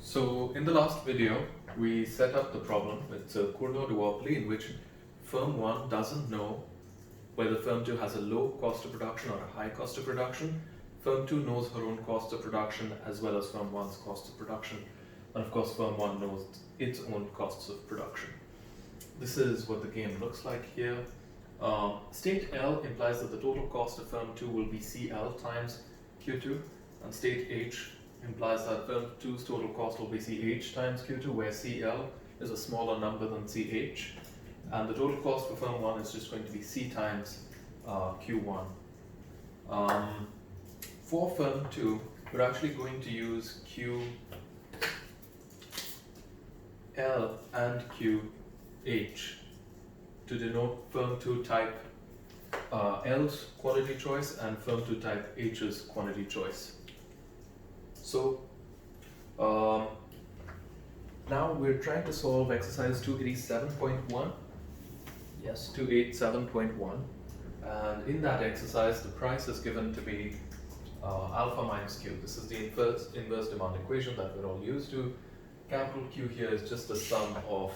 So in the last video, we set up the problem. It's a Cournot duopoly in which firm 1 doesn't know whether firm 2 has a low cost of production or a high cost of production. Firm 2 knows her own cost of production as well as firm 1's cost of production. And of course, firm 1 knows its own costs of production. This is what the game looks like here. State L implies that the total cost of firm 2 will be CL times Q2, and state H implies that firm 2's total cost will be CH times Q2, where CL is a smaller number than CH, and the total cost for firm 1 is just going to be C times Q1. For firm 2, we're actually going to use QL and QH to denote firm 2 type L's quantity choice and firm 2 type H's quantity choice. So now we're trying to solve exercise 287.1. Yes, 287.1. And in that exercise, the price is given to be alpha minus Q. This is the inverse demand equation that we're all used to. Capital Q here is just the sum of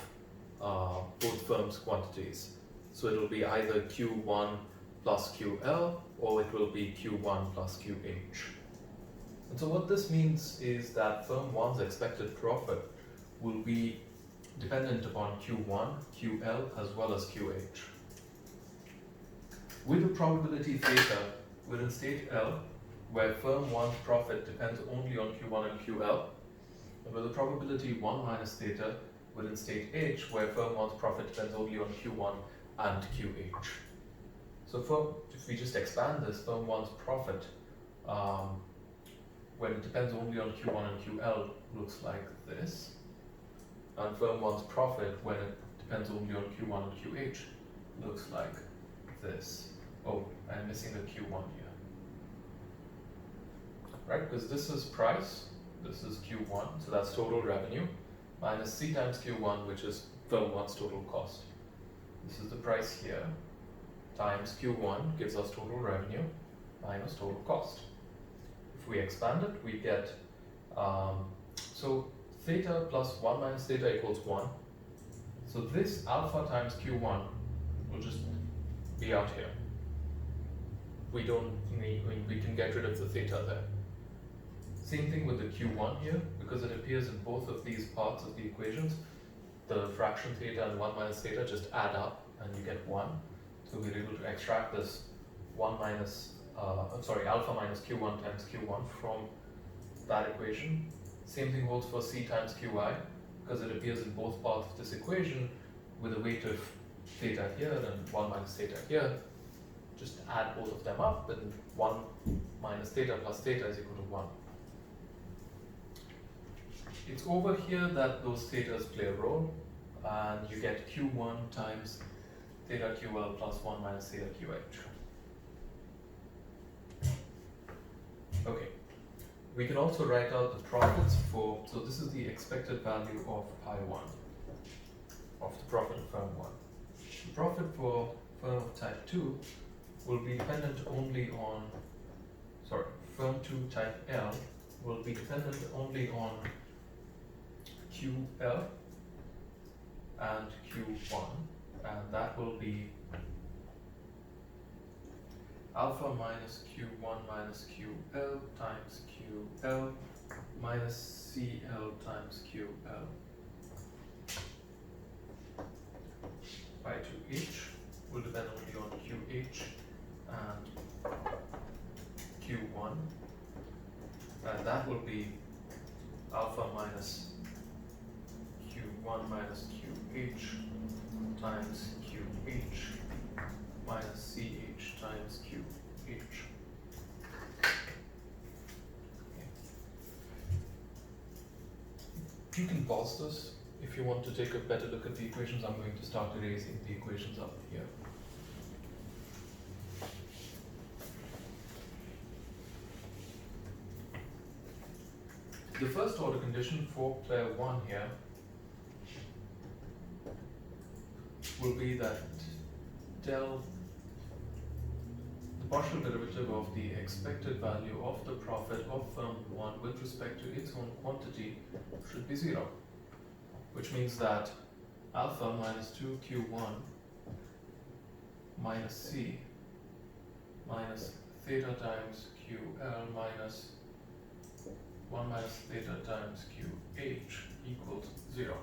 both firms' quantities. So it will be either Q1 plus QL, or it will be Q1 plus QH. And so what this means is that firm 1's expected profit will be dependent upon Q1, QL, as well as QH. With the probability theta within state L, where firm 1's profit depends only on Q1 and QL, and with the probability 1 minus theta within state H, where firm 1's profit depends only on Q1 and QH. So if we just expand this, firm 1's profit, when it depends only on Q1 and QL, looks like this. And firm 1's profit, when it depends only on Q1 and QH, looks like this. Oh, I'm missing the Q1 here. Right, because this is price, this is Q1, so that's total revenue, minus C times Q1, which is firm 1's total cost. This is the price here, times Q1 gives us total revenue, minus total cost. If we expand it, we get, so theta plus 1 minus theta equals 1. So this alpha times Q1 will just be out here. We can get rid of the theta there. Same thing with the Q1 here, because it appears in both of these parts of the equations. The fraction theta and 1 minus theta just add up and you get 1. So we're able to extract this alpha minus Q1 times Q1 from that equation. Same thing holds for C times Qi, because it appears in both parts of this equation with a weight of theta here and 1 minus theta here. Just add both of them up, and 1 minus theta plus theta is equal to 1. It's over here that those thetas play a role, and you get Q1 times theta QL plus 1 minus theta QH. Okay, we can also write out the profits for, so this is the expected value of I1, of the profit of firm 1. The profit for firm of type 2 will be dependent only on, firm 2 type L will be dependent only on QL and Q1, and that will be alpha minus Q1 minus QL times QL minus CL times QL by 2H will depend only on QH and Q1, and that will be alpha minus Q1 minus QH times QH minus CH times QH. Okay. You can pause this if you want to take a better look at the equations. I'm going to start erasing the equations up here. The first order condition for player 1 here will be that the partial derivative of the expected value of the profit of firm 1 with respect to its own quantity should be 0, which means that alpha minus 2q1 minus c minus theta times ql minus 1 minus theta times qh equals 0.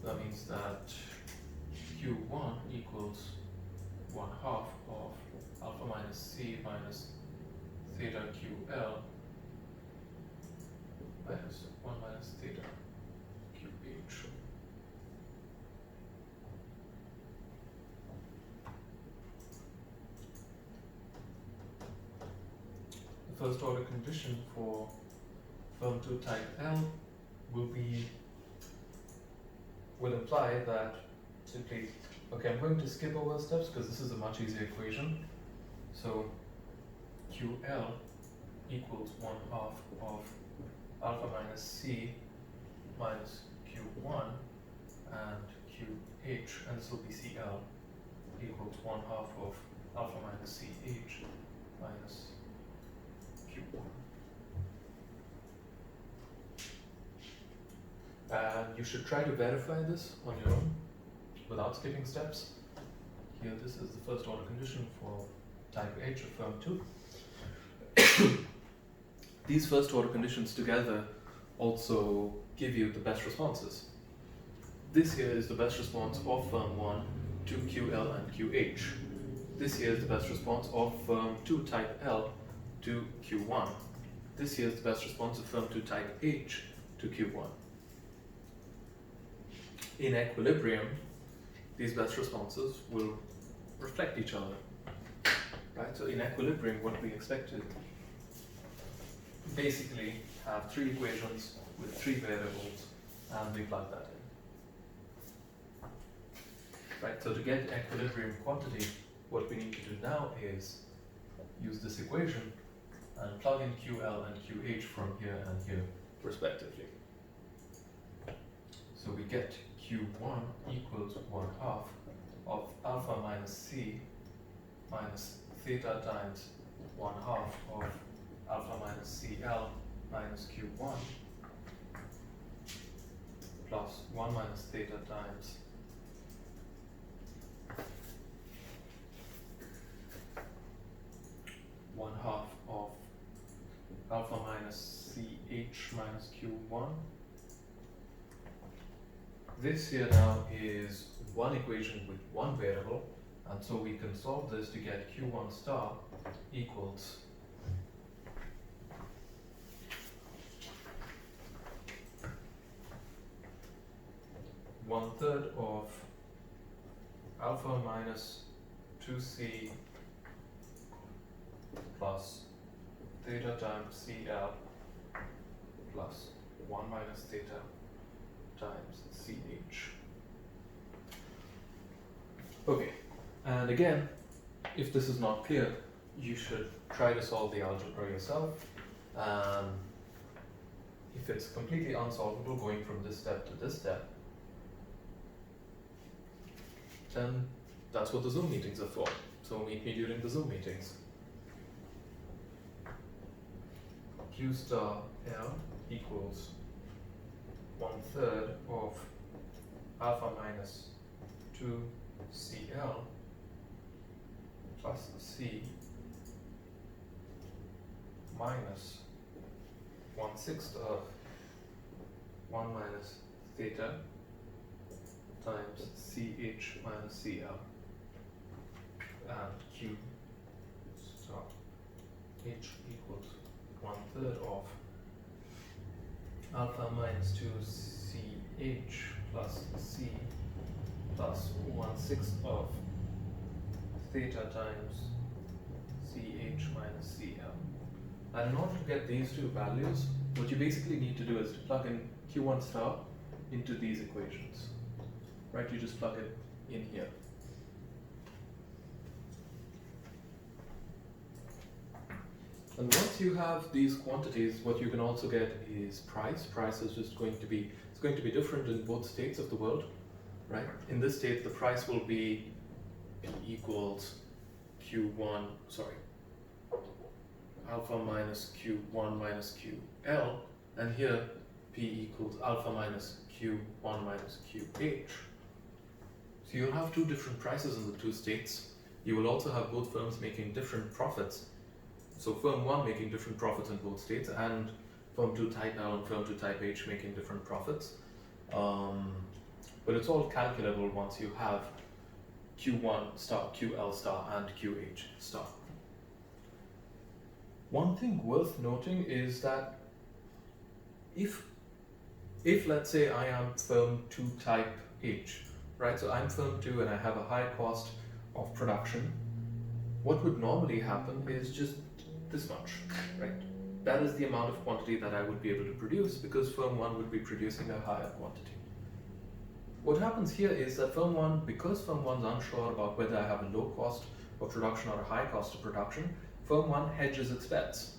That means that q1 equals 1/2 of alpha minus c minus theta ql minus 1 minus theta qh. The first order condition for firm 2 type L will imply that simply, okay, I'm going to skip over steps because this is a much easier equation. So QL equals 1/2 of alpha minus C minus Q1 and QH, and this will be CL equals 1/2 of alpha minus CH minus Q1. And you should try to verify this on your own without skipping steps. Here, this is the first order condition for type H of firm 2. These first order conditions together also give you the best responses. This here is the best response of firm 1 to QL and QH. This here is the best response of firm 2 type L to Q1. This here is the best response of firm 2 type H to Q1. In equilibrium, these best responses will reflect each other. Right? So in equilibrium, what we expect to basically have 3 equations with 3 variables, and we plug that in. Right? So to get equilibrium quantity, what we need to do now is use this equation and plug in QL and QH from here and here respectively. So we get Q1 equals 1/2 of alpha minus C minus theta times 1/2 of alpha minus CL minus Q1 plus 1 minus theta times one half of alpha minus CH minus Q1. This here now is one equation with one variable, and so we can solve this to get Q1 star equals one-third of alpha minus 2C plus theta times CL plus 1 minus theta times CH. Okay, and again, if this is not clear, you should try to solve the algebra yourself. If it's completely unsolvable going from this step to this step, then that's what the Zoom meetings are for. So meet me during the Zoom meetings. Q star L equals 1/3 of alpha minus 2CL plus C minus 1/6 of 1 minus theta times CH minus CL, and Q star H equals 1/3 of alpha minus 2CH plus C plus 1/6 of theta times CH minus CL. And in order to get these two values, what you basically need to do is to plug in Q1 star into these equations. Right, you just plug it in here. And once you have these quantities, what you can also get is price. Price is just going to be, it's going to be different in both states of the world, right? In this state, the price will be P equals Q1, sorry, alpha minus Q1 minus QL, and here P equals alpha minus Q1 minus QH. So you'll have two different prices in the two states. You will also have both firms making different profits. So firm 1 making different profits in both states, and firm 2 type L and firm 2 type H making different profits. But it's all calculable once you have Q1 star, QL star, and QH star. One thing worth noting is that if let's say I am firm 2 type H, right? So I'm firm 2 and I have a high cost of production. What would normally happen is just this much, right? That is the amount of quantity that I would be able to produce because firm 1 would be producing a higher quantity. What happens here is that firm 1, because firm 1 is unsure about whether I have a low cost of production or a high cost of production, firm 1 hedges its bets,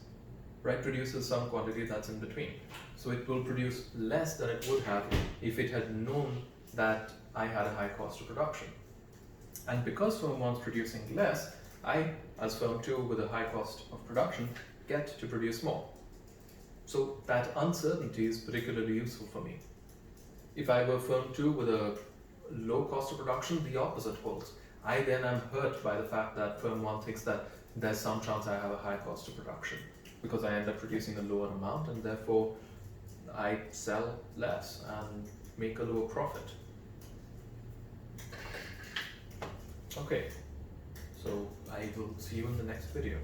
right? Produces some quantity that's in between. So it will produce less than it would have if it had known that I had a high cost of production. And because firm 1 is producing less, I, as firm 2 with a high cost of production, get to produce more. So that uncertainty is particularly useful for me. If I were firm 2 with a low cost of production, the opposite holds. I then am hurt by the fact that firm 1 thinks that there's some chance I have a high cost of production because I end up producing a lower amount and therefore I sell less and make a lower profit. Okay, so I will see you in the next video.